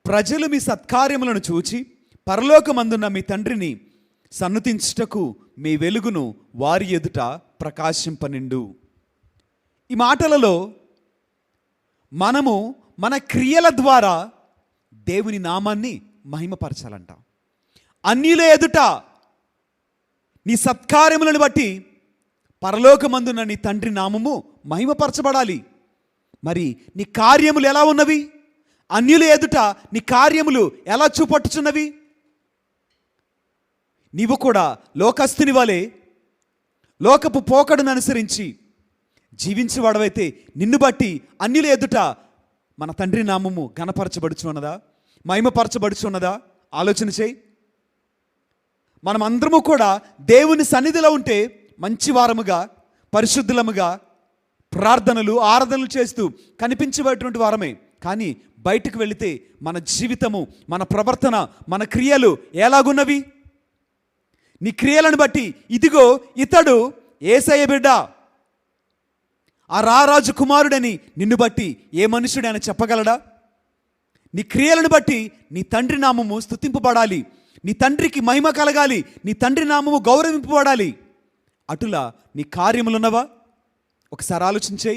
ప్రజలు మీ సత్కార్యములను చూచి పరలోకమందున్న మీ తండ్రిని సన్నుతించుటకు మీ వెలుగును వారి ఎదుట ప్రకాశింపనిండు. ఈ మాటలలో మనము మన క్రియల ద్వారా దేవుని నామాన్ని మహిమపరచాలంట. అన్యుల ఎదుట నీ సత్కార్యములను బట్టి పరలోకమందున్న నీ తండ్రి నామము మహిమపరచబడాలి. మరి నీ కార్యములు ఎలా ఉన్నవి? అన్యుల ఎదుట నీ కార్యములు ఎలా చూపట్టుచున్నవి? నీవు కూడా లోకస్తుని వలె లోకపు పోకడును అనుసరించి జీవించేవాడవైతే నిన్ను బట్టి అన్యుల ఎదుట మన తండ్రి నామము ఘనపరచబడుచున్నదా, మహిమపరచబడుచున్నదా? ఆలోచన చేయి. మనం అందరము కూడా దేవుని సన్నిధిలో ఉంటే మంచి వారముగా, పరిశుద్ధులముగా ప్రార్థనలు ఆరాధనలు చేస్తూ కనిపించేటువంటి వారమే. కానీ బయటకు వెళితే మన జీవితము, మన ప్రవర్తన, మన క్రియలు ఎలాగున్నవి? నీ క్రియలను బట్టి ఇదిగో ఇతడు యేసయ్య బిడ్డ, ఆ రారాజు కుమారుడని నిన్ను బట్టి ఏ మనుషుడైనా చెప్పగలడా? నీ క్రియలను బట్టి నీ తండ్రి నామము స్తుతింపబడాలి, నీ తండ్రికి మహిమ కలగాలి, నీ తండ్రి నామము గౌరవింపబడాలి. అటులా నీ కార్యములున్నవా? ఒకసారి ఆలోచించేయి.